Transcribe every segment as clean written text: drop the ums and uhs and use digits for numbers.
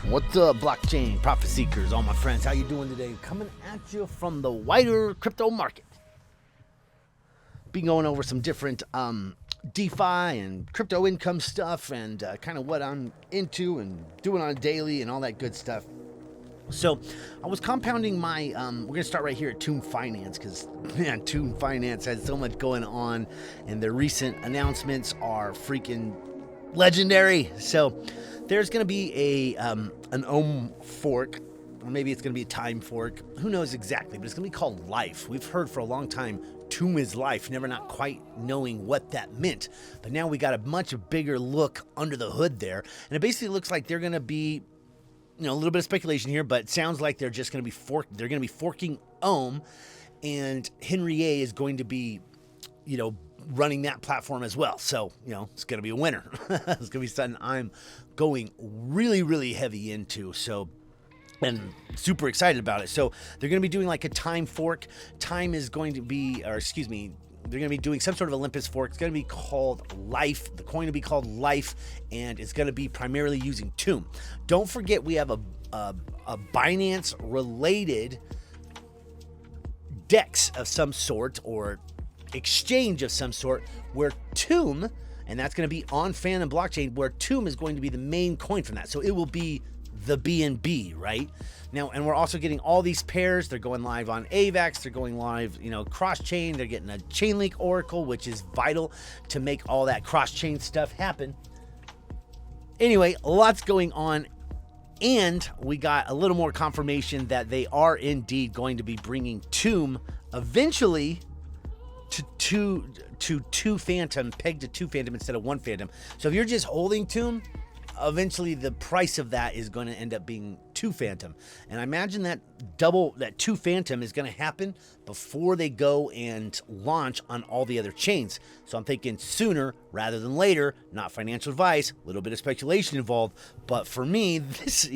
What's up, blockchain profit seekers, all my friends? How you doing today? Coming at you from the wider crypto market. Be going over some different DeFi and crypto income stuff and kind of what I'm into and doing on a daily and all that good stuff. So I was compounding my, we're going to start right here at Tomb Finance because, man, Tomb Finance has so much going on and their recent announcements are freaking legendary. So there's going to be an Ohm fork, or maybe it's going to be a time fork. Who knows exactly, but it's going to be called Life. We've heard for a long time Tomb is life, never not quite knowing what that meant. But now we got a much bigger look under the hood there. And it basically looks like they're going to be, a little bit of speculation here, but it sounds like they're just going to be they're going to be forking Ohm, and Henry A is going to be, running that platform as well. So, it's going to be a winner. It's going to be something I'm going really, really heavy into. So, and super excited about it. So they're going to be doing like a time fork. Time is going to be, they're going to be doing some sort of Olympus fork. It's going to be called Life. The coin will be called Life, and it's going to be primarily using Tomb. Don't forget, we have a Binance-related DEX of some sort or exchange of some sort where Tomb, and that's going to be on Phantom blockchain, where Tomb is going to be the main coin from that. So it will be the BNB, right? Now, and we're also getting all these pairs. They're going live on AVAX. They're going live, cross-chain. They're getting a Chainlink Oracle, which is vital to make all that cross-chain stuff happen. Anyway, lots going on. And we got a little more confirmation that they are indeed going to be bringing Tomb eventually to two Phantom, pegged to two Phantom instead of one Phantom. So if you're just holding Tomb, eventually the price of that is going to end up being two Phantom. And I imagine that two Phantom is going to happen before they go and launch on all the other chains. So I'm thinking sooner rather than later. Not financial advice, a little bit of speculation involved. But for me, this,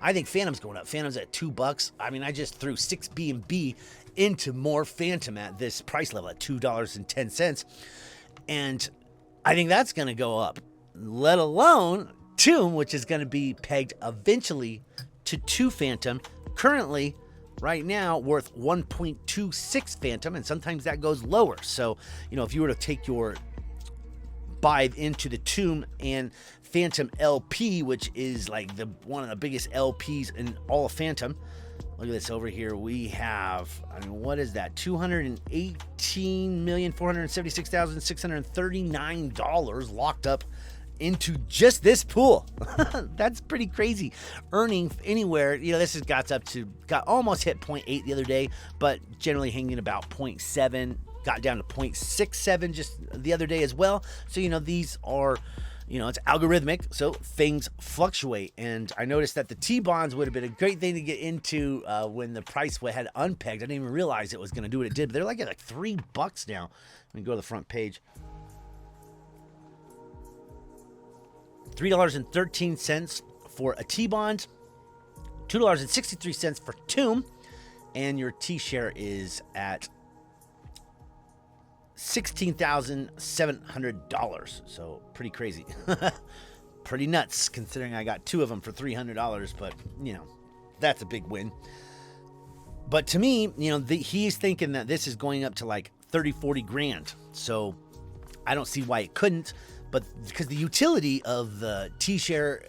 I think Phantom's going up. Phantom's at $2. I mean, I just threw 6 BNB into more Phantom at this price level at $2.10. And I think that's going to go up, let alone Tomb, which is going to be pegged eventually to 2 Phantom, currently right now worth 1.26 Phantom, and sometimes that goes lower. So, if you were to take your buy into the Tomb and Phantom LP, which is like one of the biggest LPs in all of Phantom. Look at this over here. We have, what is that? $218,476,639 locked up into just this pool. That's pretty crazy. Earning anywhere, this has got almost hit 0.8 the other day, but generally hanging about 0.7, got down to 0.67 just the other day as well. So, these are, it's algorithmic, so things fluctuate. And I noticed that the T-bonds would have been a great thing to get into when the price had unpegged. I didn't even realize it was going to do what it did, but they're like at $3 now. Let me go to the front page. $3.13 for a T-bond, $2.63 for Tomb, and your TShare is at $16,700. So pretty crazy. Pretty nuts considering I got 2 of them for $300, but that's a big win. But to me, he's thinking that this is going up to like 30-40 grand. So I don't see why it couldn't. But because the utility of the TShare,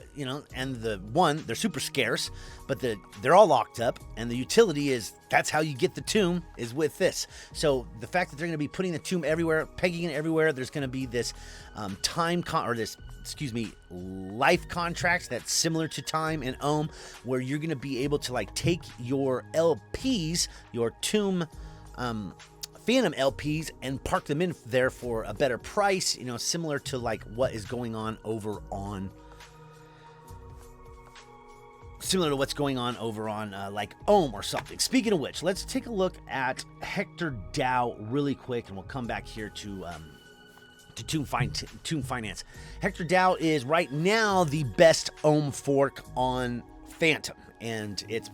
and they're super scarce, but they're all locked up, and the utility is, that's how you get the Tomb, is with this. So the fact that they're going to be putting the Tomb everywhere, pegging it everywhere, there's going to be this life contracts that's similar to Time and Ohm, where you're going to be able to take your LPs, your Tomb Phantom LPs, and park them in there for a better price, similar to what is going on over on Ohm or something. Speaking of which, let's take a look at Hector Dao really quick, and we'll come back here to Tomb Finance. Hector Dao is right now the best Ohm fork on Phantom, and it's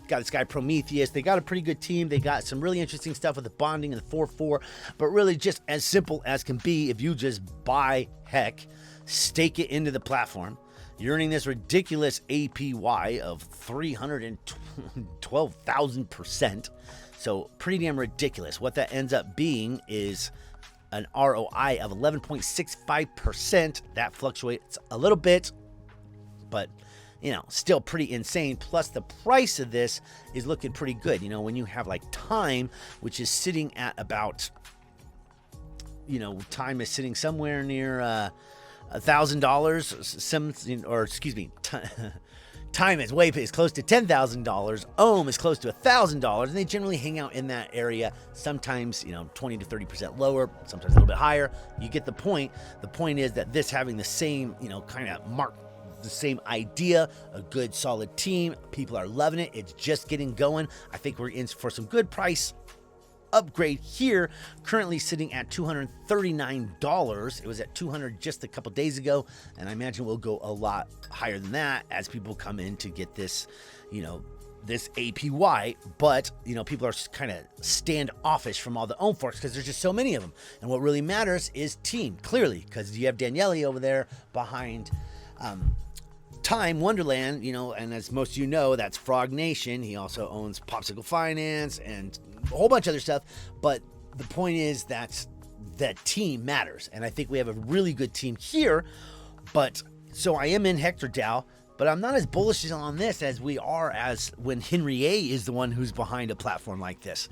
got this guy Prometheus. They got a pretty good team. They got some really interesting stuff with the bonding and the 4-4, but really just as simple as can be. If you just buy Heck, stake it into the platform, You're earning this ridiculous APY of 312,000%. So pretty damn ridiculous. What that ends up being is an ROI of 11.65%. That fluctuates a little bit, but you know, still pretty insane. Plus the price of this is looking pretty good. You know, when you have like time, which is sitting at about, you know, time is sitting somewhere near $1,000. Or excuse me, time is close to $10,000. Ohm is close to $1,000, and they generally hang out in that area. Sometimes, you know, 20 to 30% lower, sometimes a little bit higher. You get the point. The point is that this having the same, you know, kind of the same idea, a good solid team. People are loving it. It's just getting going. I think we're in for some good price upgrade here. Currently sitting at $239. It was at $200 just a couple days ago, and I imagine we'll go a lot higher than that as people come in to get this, you know, this APY. But you know, people are kind of standoffish from all the own forks because there's just so many of them. And what really matters is team, clearly, because you have Daniele over there behind Time Wonderland, you know, and as most of you know, that's Frog Nation. He also owns Popsicle Finance and a whole bunch of other stuff. But the point is that team matters, and I think we have a really good team here. But so I am in Hector Dao, but I'm not as bullish on this as we are as when Henry A is the one who's behind a platform like this.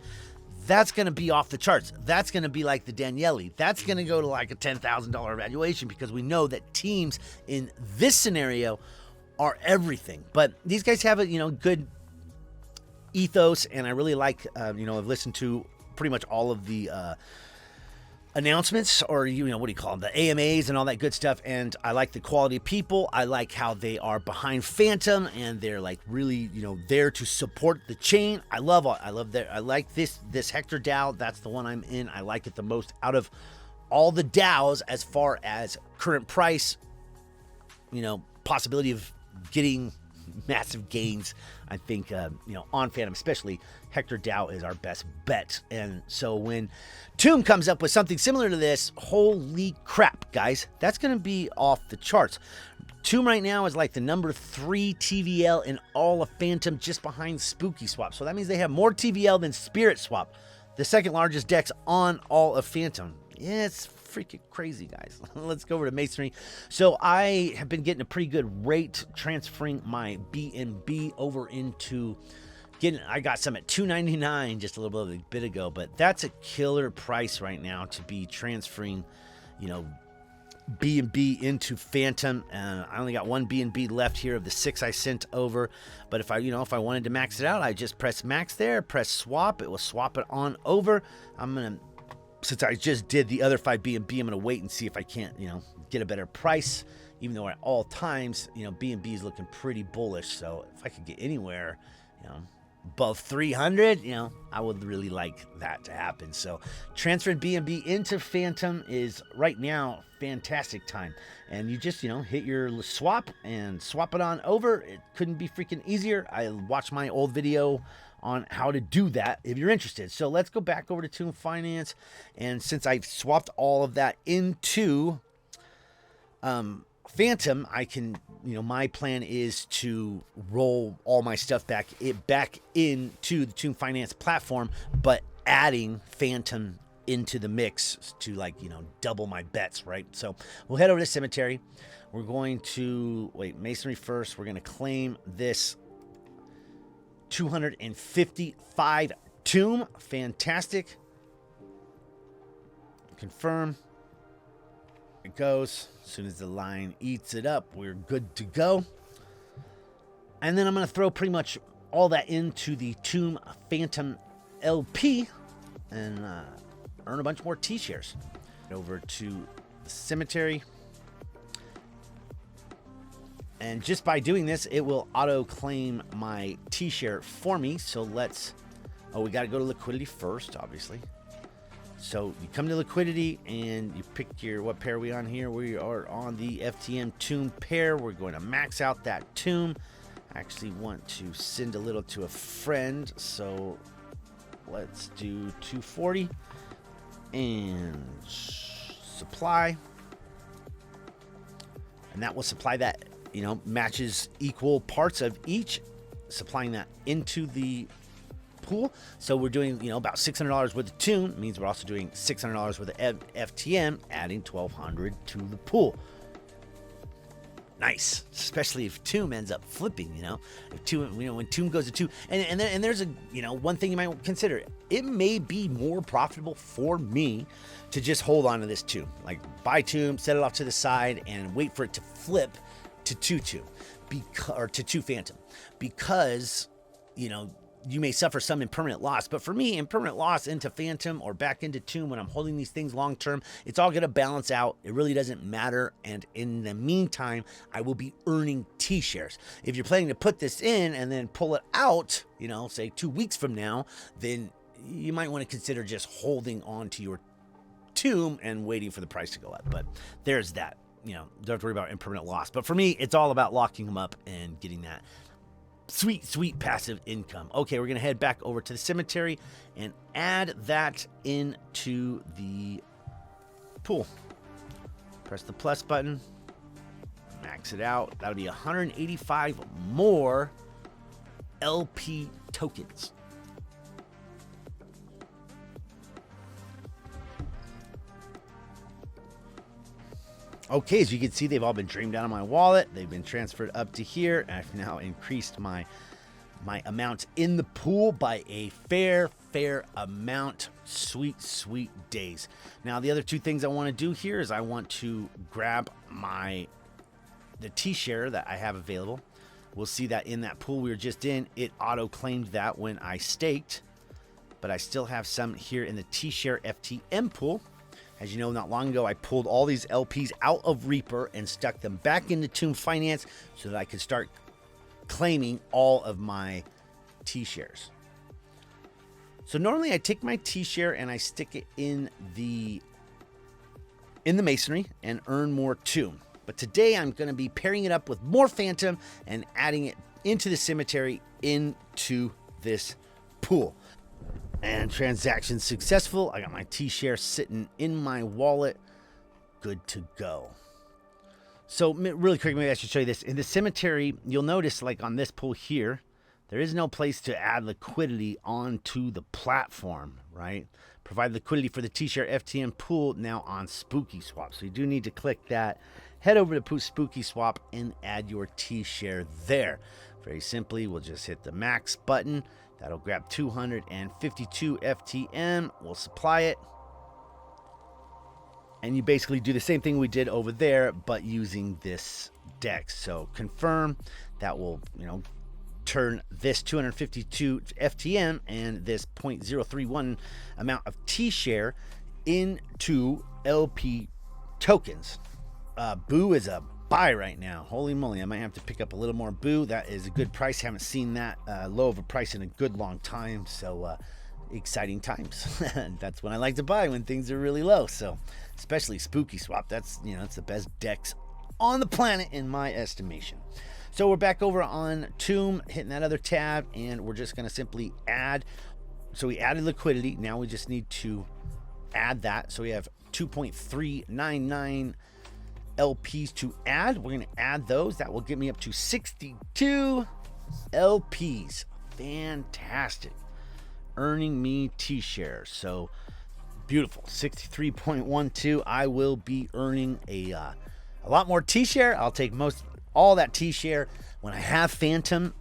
That's going to be off the charts. That's going to be like the Daniele. That's going to go to like a $10,000 valuation because we know that teams in this scenario are everything. But these guys have a, you know, good ethos, and I really like, you know, I've listened to pretty much all of the announcements, or, you know, what do you call them, the AMAs and all that good stuff, and I like the quality of people. I like how they are behind Phantom, and they're like really, you know, there to support the chain. I like this Hector Dao. That's the one I'm in. I like it the most out of all the DAOs as far as current price, you know, possibility of getting massive gains. I think, you know, on Phantom especially, Hector Dao is our best bet. And so when Tomb comes up with something similar to this, holy crap, guys, that's going to be off the charts. Tomb right now is like the number 3 TVL in all of Phantom, just behind Spooky Swap. So that means they have more TVL than Spirit Swap, the second largest DEX on all of Phantom. Yeah, it's freaking crazy, guys. Let's go over to Masonry. So I have been getting a pretty good rate transferring my BNB over into I got some at $2.99 just a little bit ago, but that's a killer price right now to be transferring, you know, BNB into Phantom. And I only got one BNB left here of the 6 I sent over. But if I wanted to max it out, I just press max there, press swap. It will swap it on over. Since I just did the other 5 BNB, I'm going to wait and see if I can't, you know, get a better price, even though at all times, you know, BNB is looking pretty bullish. So if I could get anywhere, you know, above 300, you know, I would really like that to happen. So transferring BNB into Phantom is right now fantastic time. And you just, you know, hit your swap and swap it on over. It couldn't be freaking easier. I watched my old video on how to do that if you're interested. So let's go back over to Tomb Finance. And since I've swapped all of that into Phantom, I can, you know, my plan is to roll all my stuff back into the Tomb Finance platform, but adding Phantom into the mix to, like, you know, double my bets, right? So we'll head over to Cemetery. We're going to Masonry first. We're going to claim this 255 Tomb. Fantastic. Confirm. It goes. As soon as the line eats it up, we're good to go. And then I'm going to throw pretty much all that into the Tomb Phantom LP and earn a bunch more TShares. Over to the Cemetery. And just by doing this, it will auto-claim my TShare for me. So let's... Oh, we got to go to liquidity first, obviously. So you come to liquidity and you pick what pair are we on here? We are on the FTM Tomb pair. We're going to max out that Tomb. I actually want to send a little to a friend. So let's do 240 and supply. And that will supply that matches equal parts of each, supplying that into the pool. So we're doing, about $600 worth of TUM. Means we're also doing $600 worth of FTM, adding $1,200 to the pool. Nice, especially if TUM ends up flipping. If TUM, when TUM goes to 2, and there's a, one thing you might consider. It may be more profitable for me to just hold on to this TUM, like buy TUM, set it off to the side, and wait for it to flip to 2 or to 2 Phantom, because you may suffer some impermanent loss. But for me, impermanent loss into Phantom or back into TUM when I'm holding these things long term, it's all going to balance out. It really doesn't matter. And in the meantime, I will be earning TShares. If you're planning to put this in and then pull it out, say 2 weeks from now, then you might want to consider just holding on to your TUM and waiting for the price to go up. But there's that. Don't have to worry about impermanent loss. But for me, it's all about locking them up and getting that sweet passive income. Okay, we're going to head back over to the cemetery and add that into the pool. Press the plus button, max it out. That'll be 185 more LP tokens. Okay, as you can see, they've all been drained down on my wallet. They've been transferred up to here. I've now increased my amount in the pool by a fair amount. Sweet days. Now, the other 2 things I want to do here is I want to grab the TShare that I have available. We'll see that in that pool we were just in, it auto-claimed that when I staked, but I still have some here in the TShare FTM pool. As you know, not long ago, I pulled all these LPs out of Reaper and stuck them back into TUM Finance so that I could start claiming all of my TShares. So normally I take my TShare and I stick it in the Masonry and earn more TUM. But today I'm going to be pairing it up with more Phantom and adding it into the cemetery into this pool. And transaction successful. I got my TShare sitting in my wallet. Good to go. So really quick, maybe I should show you this. In the cemetery, you'll notice like on this pool here, there is no place to add liquidity onto the platform, right? Provide liquidity for the TShare FTM pool now on Spooky Swap. So you do need to click that. Head over to Spooky Swap and add your TShare there. Very simply, we'll just hit the max button. That'll grab 252 FTM. We'll supply it. And you basically do the same thing we did over there, but using this DEX. So confirm. That will, turn this 252 FTM and this 0.031 amount of TShare into LP tokens. Boo is a buy right now. Holy moly, I might have to pick up a little more Boo. That is a good price. Haven't seen that low of a price in a good long time. So exciting times. That's when I like to buy, when things are really low. So especially Spooky Swap. That's it's the best DEX on the planet in my estimation. So we're back over on TUM, hitting that other tab, and we're just going to simply add. So we added liquidity. Now we just need to add that. So we have 2.399 LPs to add. We're going to add those. That will get me up to 62 LPs. Fantastic. Earning me TShares. So beautiful. 63.12. I will be earning a lot more TShare. I'll take all that TShare when I have Phantom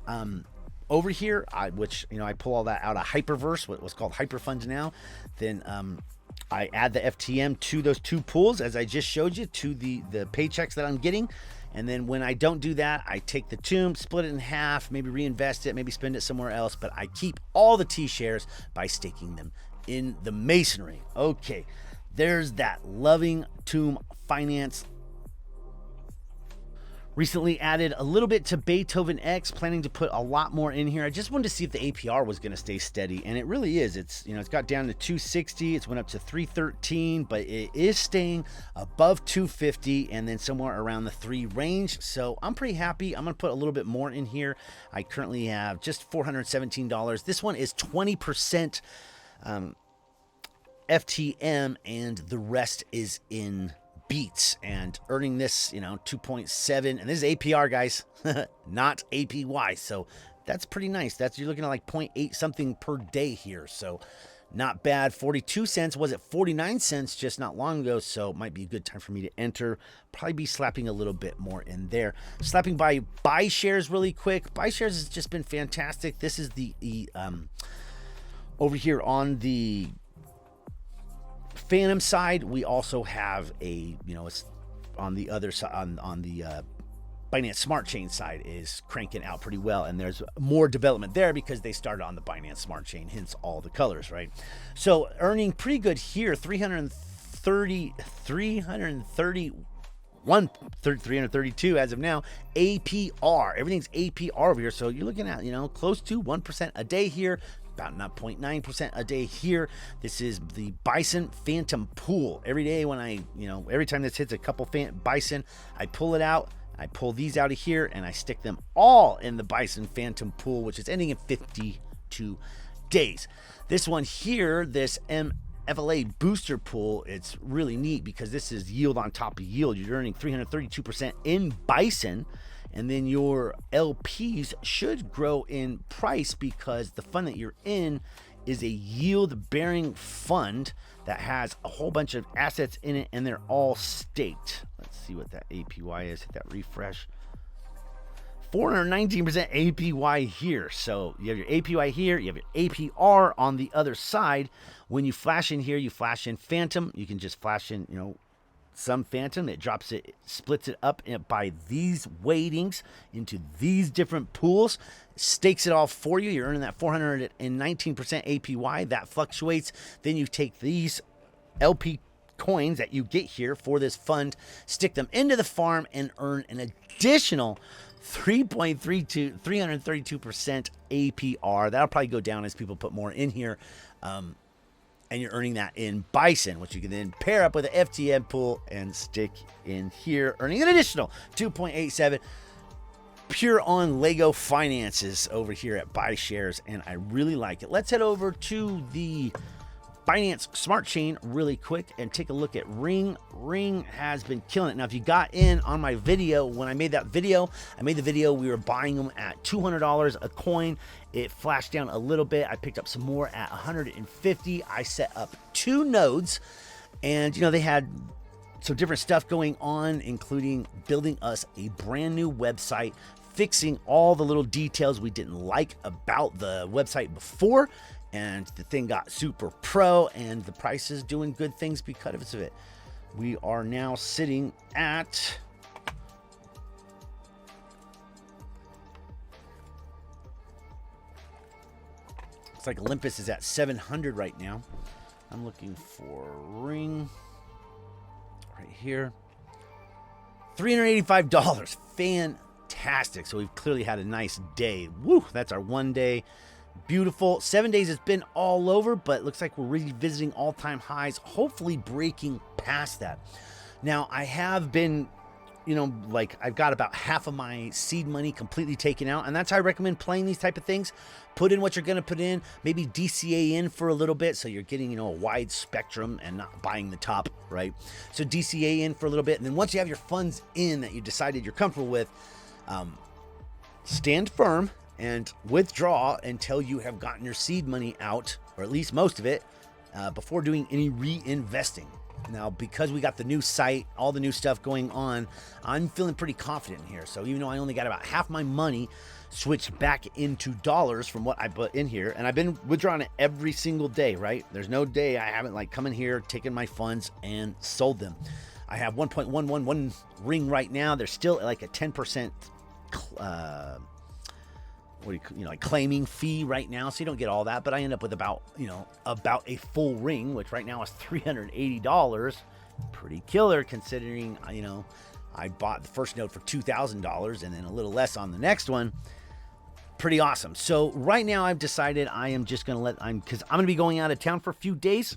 over here, which I pull all that out of Hyperverse, what's called Hyperfunds now. Then I add the FTM to those 2 pools, as I just showed you, to the paychecks that I'm getting. And then when I don't do that, I take the TUM, split it in half, maybe reinvest it, maybe spend it somewhere else. But I keep all the TShares by staking them in the Masonry. Okay, there's that. Loving TUM Finance. Recently added a little bit to Beethoven X, planning to put a lot more in here. I just wanted to see if the APR was going to stay steady, and it really is. It's it's got down to 260, it's went up to 313, but it is staying above 250 and then somewhere around the 3 range. So I'm pretty happy. I'm going to put a little bit more in here. I currently have just $417. This one is 20% FTM, and the rest is in beats and earning this, 2.7, and this is APR, guys, not APY. So that's pretty nice. You're looking at like 0.8 something per day here. So not bad. 42 cents. Was it 49 cents just not long ago? So it might be a good time for me to enter. Probably be slapping a little bit more in there. Slapping by BiShares really quick. BiShares has just been fantastic. This is the over here on the Phantom side. We also have a, it's on the other side, on the Binance Smart Chain side is cranking out pretty well, and there's more development there because they started on the Binance Smart Chain, hence all the colors, right? So earning pretty good here, 332 as of now. APR, everything's APR over here, so you're looking at, close to 1% a day here, about 0.9% a day here. This is the Bison Phantom Pool. Every day when I, every time this hits a couple Bison, I pull it out. I pull these out of here and I stick them all in the Bison Phantom Pool, which is ending in 52 days. This one here, this MFLA Booster Pool, it's really neat because this is yield on top of yield. You're earning 332% in Bison, and then your LPs should grow in price because the fund that you're in is a yield-bearing fund that has a whole bunch of assets in it, and they're all staked. Let's see what that APY is. Hit that refresh. 419% APY here. So you have your APY here. You have your APR on the other side. When you flash in here, you flash in Phantom. You can just flash in, some Phantom. It drops it, splits it up by these weightings into these different pools, stakes it all for you. You're earning that 419% APY. That fluctuates. Then you take these LP coins that you get here for this fund, stick them into the farm, and earn an additional 332% APR. That'll probably go down as people put more in here. And you're earning that in Bison, which you can then pair up with an FTM pool and stick in here, earning an additional 2.87 pure on Lego finances over here at BiShares, and I really like it. Let's head over to the Binance Smart Chain really quick and take a look at Ring. Ring has been killing it. Now, if you got in on my video, when I made the video, we were buying them at $200 a coin. It flashed down a little bit. I picked up some more at 150. I set up 2 nodes, and they had some different stuff going on, including building us a brand new website, fixing all the little details we didn't like about the website before, and the thing got super pro, and the price is doing good things because of it. We are now sitting at it's like Olympus is at 700 right now. I'm looking for Ring right here. $385. Fantastic. So we've clearly had a nice day. Woo, that's our one day. Beautiful. 7 days it's been all over, but it looks like we're revisiting all-time highs, hopefully breaking past that. Now, I have been, I've got about half of my seed money completely taken out, and that's how I recommend playing these type of things. Put in what you're going to put in, maybe DCA in for a little bit, so you're getting, a wide spectrum and not buying the top, right? So DCA in for a little bit, and then once you have your funds in that you decided you're comfortable with, stand firm and withdraw until you have gotten your seed money out, or at least most of it, before doing any reinvesting. Now, because we got the new site, all the new stuff going on, I'm feeling pretty confident in here. So even though I only got about half my money switched back into dollars from what I put in here, and I've been withdrawing it every single day, right? There's no day I haven't come in here, taken my funds and sold them. I have 1.111 Ring right now. There's still like a 10% claiming fee right now, so you don't get all that, but I end up with about a full Ring, which right now is $380. Pretty killer considering I bought the first node for $2,000 and then a little less on the next one. Pretty awesome. So right now I've decided I am just gonna because I'm gonna be going out of town for a few days.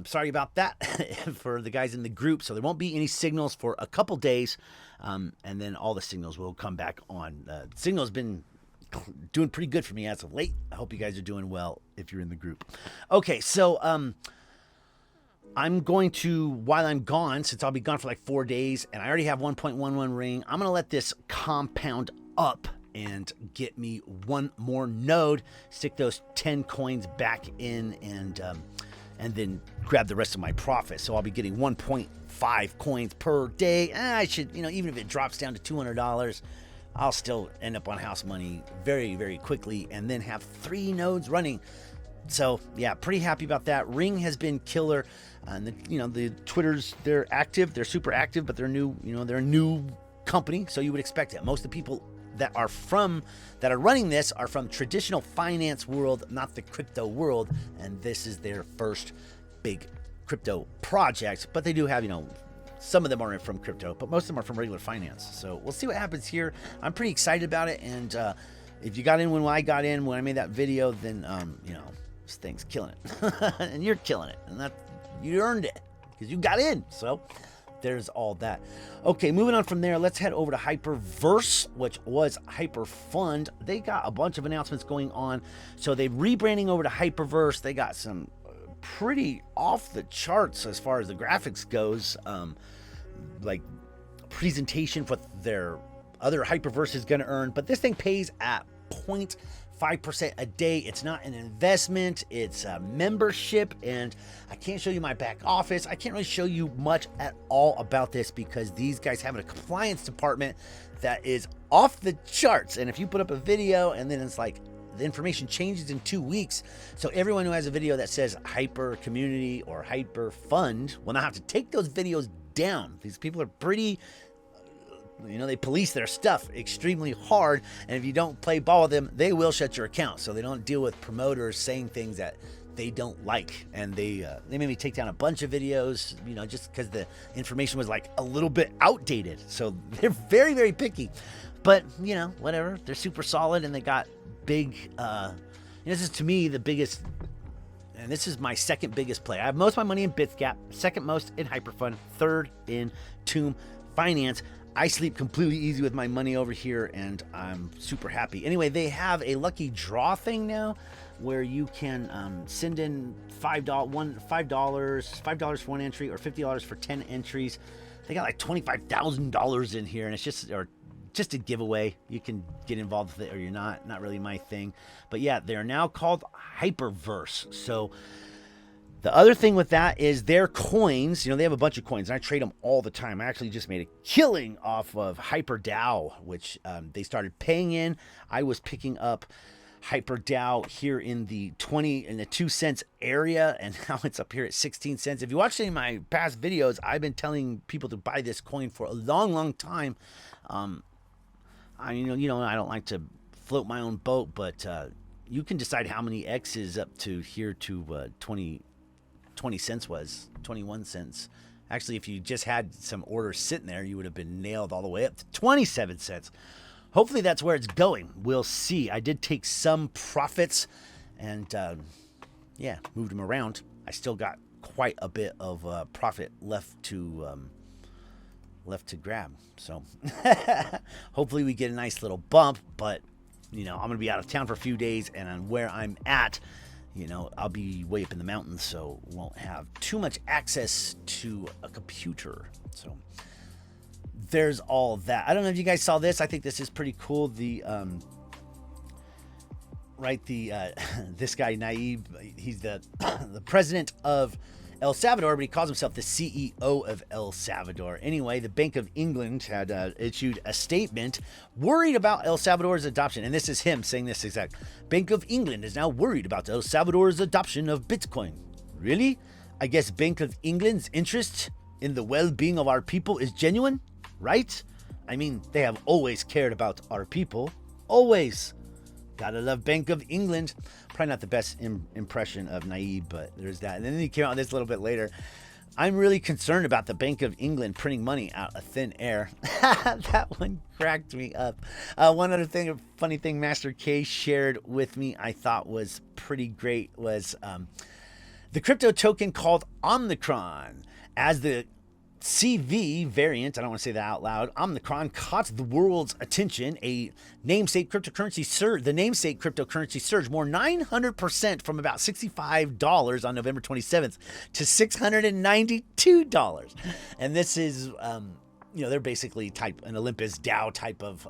Sorry about that for the guys in the group. So there won't be any signals for a couple days, and then all the signals will come back on. Signal's been doing pretty good for me as of late. I hope you guys are doing well if you're in the group. Okay, so I'm going to, while I'm gone, since I'll be gone for like 4 days, and I already have 1.11 ring, I'm going to let this compound up and get me one more node, stick those 10 coins back in, and then grab the rest of my profit. So I'll be getting 1.5 coins per day. I should, even if it drops down to $200, I'll still end up on house money very, very quickly, and then have 3 nodes running. So yeah, pretty happy about that. Ring has been killer. And the Twitters, they're active, they're super active, but they're new, they're a new company. So you would expect it. Most of the people that are running this are from traditional finance world, not the crypto world. And this is their first big crypto project, but they do have, some of them are from crypto, but most of them are from regular finance. So we'll see what happens here. I'm pretty excited about it. And if you got in when I got in, when I made that video, then, this thing's killing it. And you're killing it. And you earned it because you got in. So there's all that. Okay, moving on from there, let's head over to HyperVerse, which was HyperFund. They got a bunch of announcements going on. So they're rebranding over to HyperVerse. They got some pretty off the charts as far as the graphics goes, like presentation for their other HyperVerse is going to earn. But this thing pays at 0.5% a day. It's not an investment, it's a membership, and I can't show you my back office. I can't really show you much at all about this because these guys have a compliance department that is off the charts. And if you put up a video and then it's like the information changes in 2 weeks, so everyone who has a video that says Hyper Community or Hyper Fund will now have to take those videos down. These people are pretty, they police their stuff extremely hard, and if you don't play ball with them, they will shut your account. So they don't deal with promoters saying things that they don't like, and they made me take down a bunch of videos, just because the information was like a little bit outdated. So they're very, very picky, but whatever. They're super solid, and they got big. This is to me the biggest, and this is my second biggest play. I have most of my money in Bitsgap, second most in HyperFund, third in Tomb Finance. I sleep completely easy with my money over here, and I'm super happy. Anyway, they have a lucky draw thing now where you can send in $5 for one entry or $50 for 10 entries. They got like $25,000 in here, and it's just a giveaway. You can get involved with it or you're not really my thing. But yeah, they're now called HyperVerse. So the other thing with that is their coins, they have a bunch of coins, and I trade them all the time. I actually just made a killing off of Hector Dao, which they started paying in. I was picking up Hector Dao here in the 2 cents area, and now it's up here at 16 cents. If you watched any of my past videos, I've been telling people to buy this coin for a long, long time. I don't like to float my own boat, but you can decide how many X's up to here to 20 cents was 21 cents. Actually, if you just had some orders sitting there, you would have been nailed all the way up to 27 cents. Hopefully that's where it's going. We'll see. I did take some profits and moved them around. I still got quite a bit of profit left to grab. So hopefully we get a nice little bump, but I'm going to be out of town for a few days, and on where I'm at, I'll be way up in the mountains, so won't have too much access to a computer. So there's all that. I don't know if you guys saw this. I think this is pretty cool. This guy Naib, he's the president of El Salvador, but he calls himself the CEO of El Salvador. Anyway, the Bank of England had issued a statement worried about El Salvador's adoption. And this is him saying this exact. Bank of England is now worried about El Salvador's adoption of Bitcoin. Really? I guess Bank of England's interest in the well-being of our people is genuine, right? I mean, they have always cared about our people. Always. Gotta love Bank of England. Probably not the best impression of Naib, but there's that. And then he came out with this a little bit later. I'm really concerned about the Bank of England printing money out of thin air. That one cracked me up. One other thing, a funny thing Master K shared with me I thought was pretty great was the crypto token called Omicron. As the CV variant, I don't want to say that out loud, Omicron caught the world's attention. A namesake cryptocurrency surge, the namesake cryptocurrency surged more 900% from about $65 on November 27th to $692. And this is, they're basically an Olympus DAO type of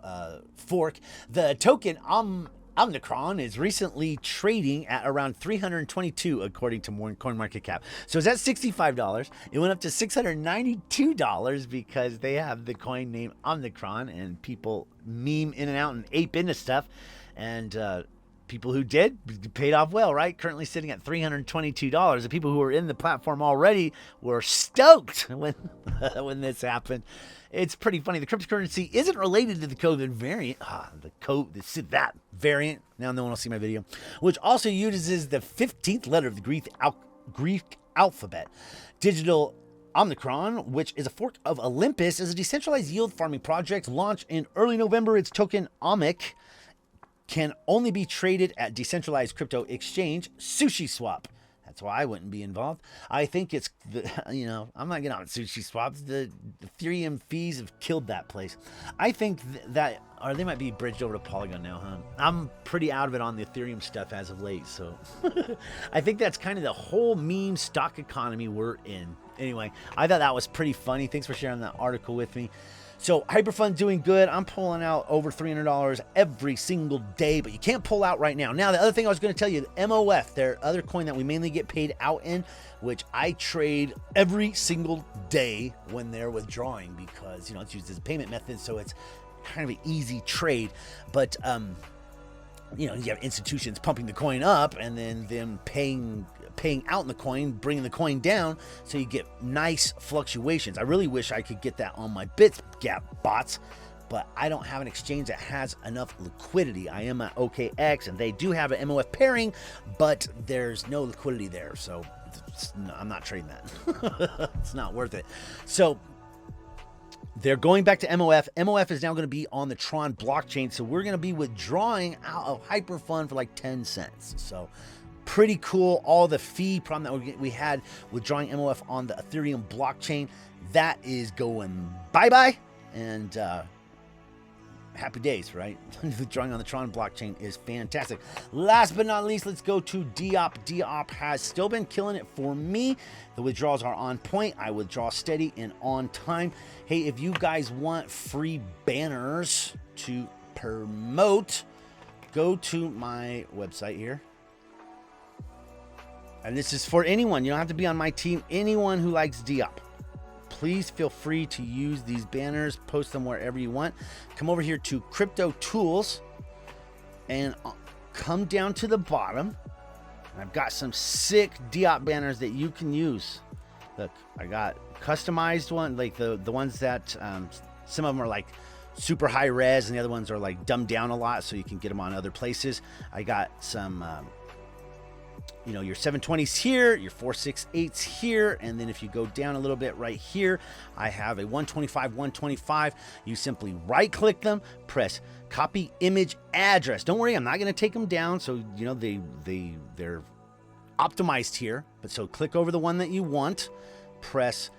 fork. The token Omicron is recently trading at around 322 according to CoinMarketCap. So it's at $65. It went up to $692 because they have the coin named Omicron, and people meme in and out and ape into stuff. And people who did paid off well, right? Currently sitting at $322. The people who were in the platform already were stoked when this happened. It's pretty funny. The cryptocurrency isn't related to the COVID variant. That variant. Now no one will see my video. Which also uses the 15th letter of the Greek alphabet. Digital Omicron, which is a fork of Olympus, is a decentralized yield farming project launched in early November. Its token OMIC can only be traded at decentralized crypto exchange SushiSwap. That's why I wouldn't be involved. I think it's, I'm not getting on SushiSwap. The Ethereum fees have killed that place. I think or they might be bridged over to Polygon now, huh? I'm pretty out of it on the Ethereum stuff as of late, so I think that's kind of the whole meme stock economy we're in. Anyway, I thought that was pretty funny. Thanks for sharing that article with me. So HyperFund doing good. I'm pulling out over $300 every single day, but you can't pull out right now. Now, the other thing I was going to tell you, MOF, their other coin that we mainly get paid out in, which I trade every single day when they're withdrawing because, it's used as a payment method, so it's kind of an easy trade. But, you have institutions pumping the coin up and then them paying out in the coin, bringing the coin down, so you get nice fluctuations. I really wish I could get that on my BitGap bots, but I don't have an exchange that has enough liquidity. I am at OKX, and they do have an MOF pairing, but there's no liquidity there, so I'm not trading that. It's not worth it. So they're going back to MOF. MOF is now going to be on the Tron blockchain, so we're going to be withdrawing out of HyperFund for like 10 cents. So pretty cool. All the fee problem that we had withdrawing MOF on the Ethereum blockchain, that is going bye-bye. And happy days, right? Withdrawing on the Tron blockchain is fantastic. Last but not least, let's go to Deopp. Deopp has still been killing it for me. The withdrawals are on point. I withdraw steady and on time. Hey, if you guys want free banners to promote, go to my website here. And this is for anyone. You don't have to be on my team. Anyone who likes Deopp, please feel free to use these banners. Post them wherever you want. Come over here to Crypto Tools and come down to the bottom. I've got some sick Deopp banners that you can use. Look, I got customized one, like the ones that some of them are like super high res and the other ones are like dumbed down a lot so you can get them on other places. I got some your 720s here, your 468s here, and then if you go down a little bit right here, I have a 125. You simply right click them, press copy image address. Don't worry, I'm not going to take them down, so they're optimized here. But so click over the one that you want, press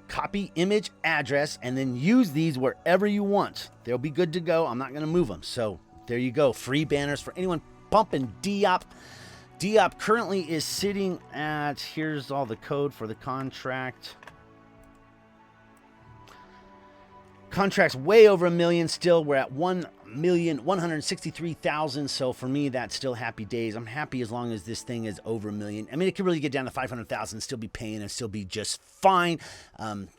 copy image address, and then use these wherever you want. They'll be good to go. I'm not going to move them. So there you go, free banners for anyone pumping Deopp. Deopp currently is sitting at, here's all the code for the contract. Contract's way over 1 million still. We're at 1,163,000. So for me, that's still happy days. I'm happy as long as this thing is over 1 million. I mean, it could really get down to 500,000, still be paying and still be just fine. And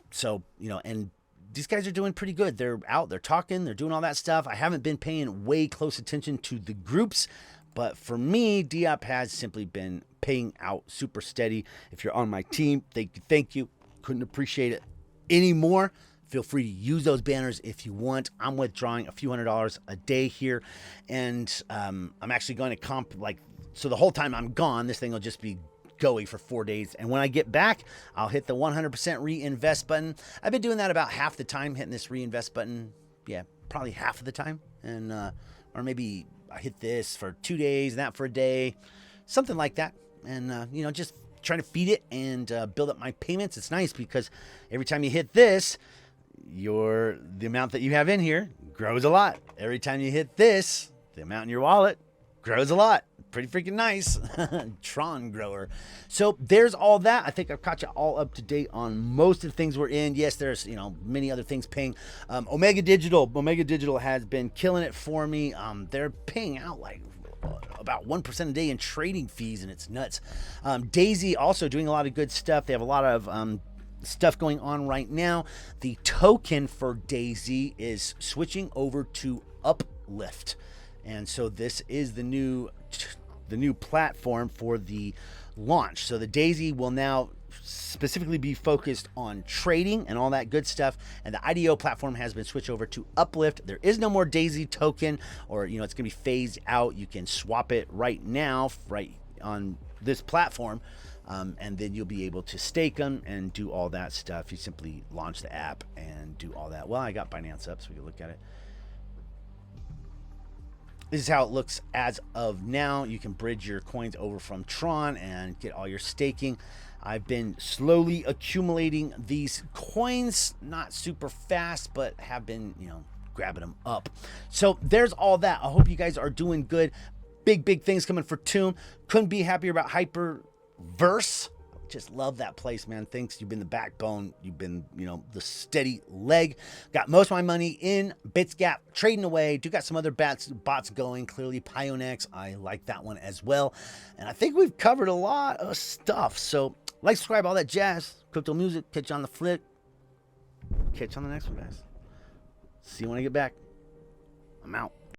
these guys are doing pretty good. They're out, they're talking, they're doing all that stuff. I haven't been paying way close attention to the groups. But for me, Deopp has simply been paying out super steady. If you're on my team, thank you. Couldn't appreciate it anymore. Feel free to use those banners if you want. I'm withdrawing a few $100s a day here. And I'm actually going to so the whole time I'm gone, this thing will just be going for 4 days. And when I get back, I'll hit the 100% reinvest button. I've been doing that about half the time, hitting this reinvest button. Yeah, probably half of the time. And or maybe I hit this for 2 days, that for a day, something like that. And, just trying to feed it and build up my payments. It's nice because every time you hit this, the amount that you have in here grows a lot. Every time you hit this, the amount in your wallet grows a lot. Pretty freaking nice. Tron grower. So there's all that. I think I've caught you all up to date on most of the things we're in. Yes, there's many other things paying. Omega Digital has been killing it for me. They're paying out like about 1% a day in trading fees, and it's nuts. Daisy also doing a lot of good stuff. They have a lot of stuff going on right now. The token for Daisy is switching over to Uplift, and so this is the new platform for the launch. So the Daisy will now specifically be focused on trading and all that good stuff, and the IDO platform has been switched over to Uplift. There is no more Daisy token, or it's gonna be phased out. You can swap it right now right on this platform, and then you'll be able to stake them and do all that stuff. You simply launch the app and do all that. Well, I got Binance up so we can look at it. This is how it looks as of now. You can bridge your coins over from Tron and get all your staking. I've been slowly accumulating these coins, not super fast, but have been, grabbing them up. So there's all that. I hope you guys are doing good. Big things coming for Tomb. Couldn't be happier about HyperVerse. Just love that place, man. Thanks. You've been the backbone. You've been, the steady leg. Got most of my money in BitsGap, trading away. Do got some other bots going. Clearly, PioNex. I like that one as well. And I think we've covered a lot of stuff. So, like, subscribe, all that jazz. Crypto music. Catch you on the flip. Catch you on the next one, guys. See you when I get back. I'm out.